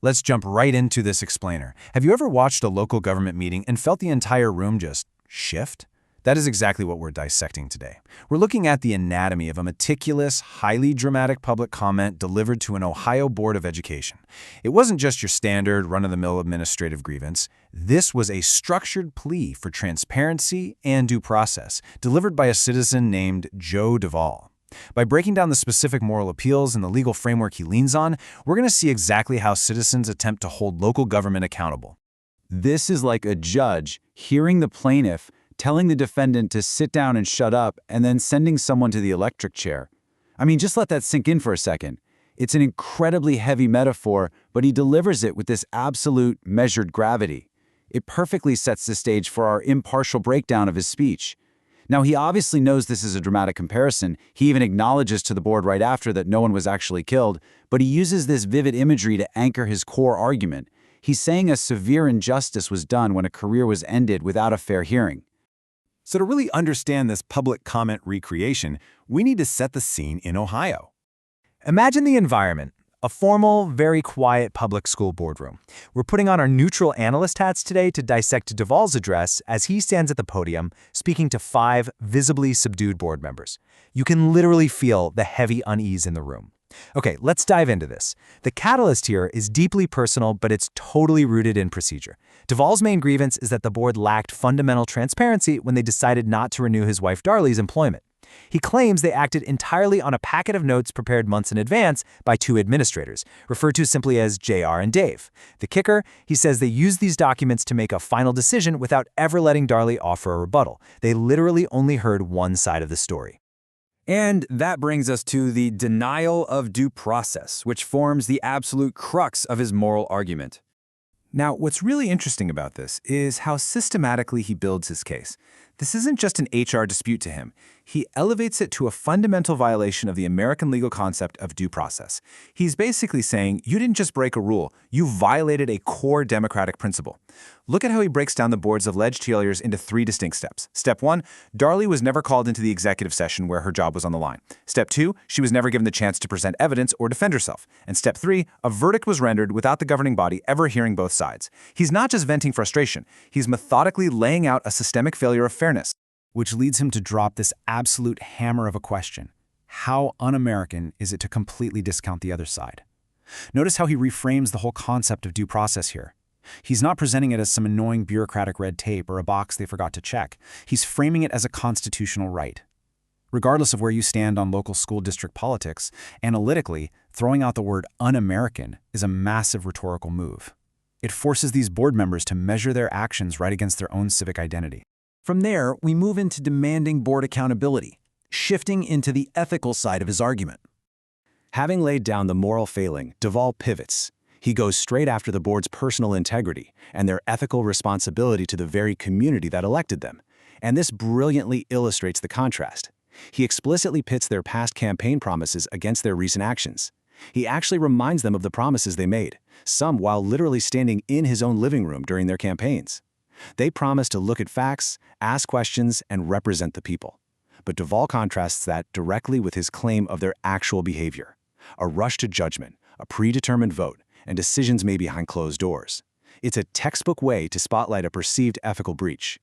Let's jump right into this explainer. Have you ever watched a local government meeting and felt the entire room just shift? That is exactly what we're dissecting today. We're looking at the anatomy of a meticulous, highly dramatic public comment delivered to an Ohio Board of Education. It wasn't just your standard, run-of-the-mill administrative grievance. This was a structured plea for transparency and due process, delivered by a citizen named Joe Duvall. By breaking down the specific moral appeals and the legal framework he leans on, we're going to see exactly how citizens attempt to hold local government accountable. This is like a judge hearing the plaintiff telling the defendant to sit down and shut up, and then sending someone to the electric chair. I mean, just let that sink in for a second. It's an incredibly heavy metaphor, but he delivers it with this absolute, measured gravity. It perfectly sets the stage for our impartial breakdown of his speech. Now, he obviously knows this is a dramatic comparison. He even acknowledges to the board right after that no one was actually killed, but he uses this vivid imagery to anchor his core argument. He's saying a severe injustice was done when a career was ended without a fair hearing. So to really understand this public comment recreation, we need to set the scene in Ohio. Imagine the environment, a formal, very quiet public school boardroom. We're putting on our neutral analyst hats today to dissect Duvall's address as he stands at the podium speaking to 5 visibly subdued board members. You can literally feel the heavy unease in the room. Okay, let's dive into this. The catalyst here is deeply personal, but it's totally rooted in procedure. Duvall's main grievance is that the board lacked fundamental transparency when they decided not to renew his wife Darley's employment. He claims they acted entirely on a packet of notes prepared months in advance by 2 administrators, referred to simply as JR and Dave. The kicker, he says they used these documents to make a final decision without ever letting Darley offer a rebuttal. They literally only heard one side of the story. And that brings us to the denial of due process, which forms the absolute crux of his moral argument. Now, what's really interesting about this is how systematically he builds his case. This isn't just an HR dispute to him. He elevates it to a fundamental violation of the American legal concept of due process. He's basically saying, you didn't just break a rule, you violated a core democratic principle. Look at how he breaks down the board's alleged failures into 3 distinct steps. Step 1, Darley was never called into the executive session where her job was on the line. Step 2, she was never given the chance to present evidence or defend herself. And Step 3, a verdict was rendered without the governing body ever hearing both sides. He's not just venting frustration, he's methodically laying out a systemic failure of fairness. Which leads him to drop this absolute hammer of a question. How un-American is it to completely discount the other side? Notice how he reframes the whole concept of due process here. He's not presenting it as some annoying bureaucratic red tape or a box they forgot to check. He's framing it as a constitutional right. Regardless of where you stand on local school district politics, analytically, throwing out the word un-American is a massive rhetorical move. It forces these board members to measure their actions right against their own civic identity. From there, we move into demanding board accountability, shifting into the ethical side of his argument. Having laid down the moral failing, Duvall pivots. He goes straight after the board's personal integrity and their ethical responsibility to the very community that elected them. And this brilliantly illustrates the contrast. He explicitly pits their past campaign promises against their recent actions. He actually reminds them of the promises they made, some while literally standing in his own living room during their campaigns. They promised to look at facts, ask questions, and represent the people. But Duvall contrasts that directly with his claim of their actual behavior. A rush to judgment, a predetermined vote, and decisions made behind closed doors. It's a textbook way to spotlight a perceived ethical breach.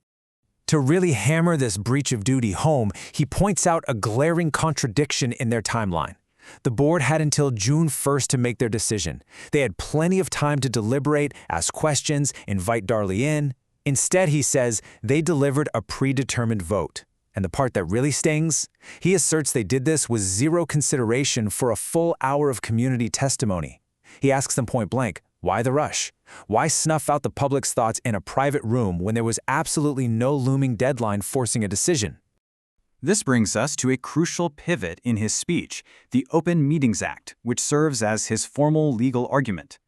To really hammer this breach of duty home, he points out a glaring contradiction in their timeline. The board had until June 1st to make their decision. They had plenty of time to deliberate, ask questions, invite Darley in. Instead, he says, they delivered a predetermined vote. And the part that really stings? He asserts they did this with zero consideration for a full hour of community testimony. He asks them point blank, why the rush? Why snuff out the public's thoughts in a private room when there was absolutely no looming deadline forcing a decision? This brings us to a crucial pivot in his speech, the Open Meetings Act, which serves as his formal legal argument.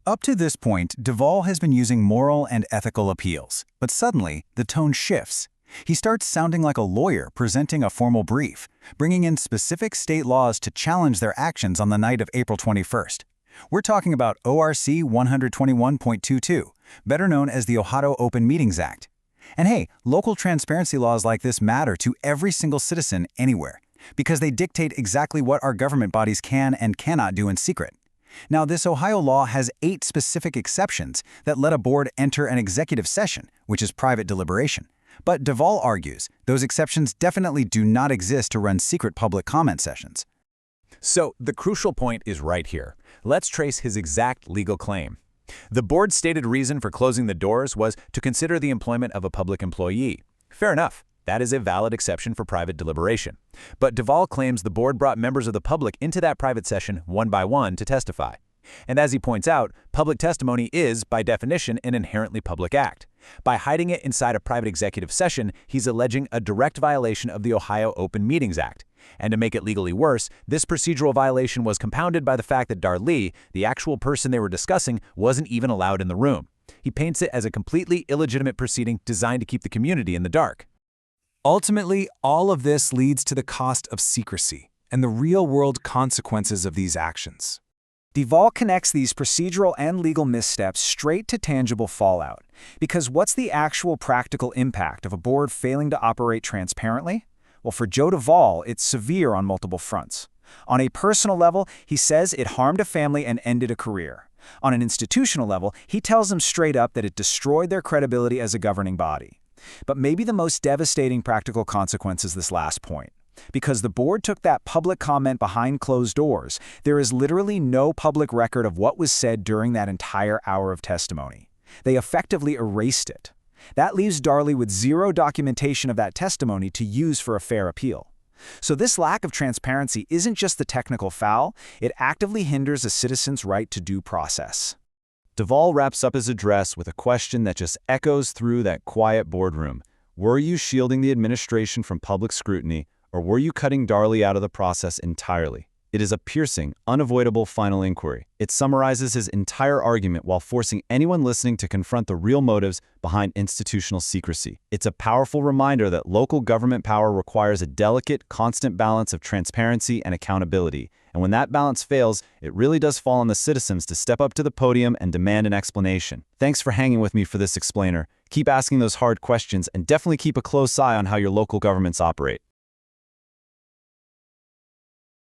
Up to this point, Duvall has been using moral and ethical appeals, but suddenly, the tone shifts. He starts sounding like a lawyer presenting a formal brief, bringing in specific state laws to challenge their actions on the night of April 21st. We're talking about ORC 121.22, better known as the Ohio Open Meetings Act. And hey, local transparency laws like this matter to every single citizen anywhere, because they dictate exactly what our government bodies can and cannot do in secret. Now, this Ohio law has 8 specific exceptions that let a board enter an executive session, which is private deliberation. But Duvall argues those exceptions definitely do not exist to run secret public comment sessions. So the crucial point is right here. Let's trace his exact legal claim. The board's stated reason for closing the doors was to consider the employment of a public employee. Fair enough. That is a valid exception for private deliberation. But Duvall claims the board brought members of the public into that private session one by one to testify. And as he points out, public testimony is, by definition, an inherently public act. By hiding it inside a private executive session, he's alleging a direct violation of the Ohio Open Meetings Act. And to make it legally worse, this procedural violation was compounded by the fact that Darlie, the actual person they were discussing, wasn't even allowed in the room. He paints it as a completely illegitimate proceeding designed to keep the community in the dark. Ultimately, all of this leads to the cost of secrecy and the real-world consequences of these actions. Duvall connects these procedural and legal missteps straight to tangible fallout. Because what's the actual practical impact of a board failing to operate transparently? Well, for Joe Duvall, it's severe on multiple fronts. On a personal level, he says it harmed a family and ended a career. On an institutional level, he tells them straight up that it destroyed their credibility as a governing body. But maybe the most devastating practical consequence is this last point. Because the board took that public comment behind closed doors, there is literally no public record of what was said during that entire hour of testimony. They effectively erased it. That leaves Darlie with zero documentation of that testimony to use for a fair appeal. So this lack of transparency isn't just the technical foul, it actively hinders a citizen's right to due process. Duvall wraps up his address with a question that just echoes through that quiet boardroom. Were you shielding the administration from public scrutiny, or were you cutting Darlie out of the process entirely? It is a piercing, unavoidable final inquiry. It summarizes his entire argument while forcing anyone listening to confront the real motives behind institutional secrecy. It's a powerful reminder that local government power requires a delicate, constant balance of transparency and accountability. And when that balance fails, it really does fall on the citizens to step up to the podium and demand an explanation. Thanks for hanging with me for this explainer. Keep asking those hard questions and definitely keep a close eye on how your local governments operate.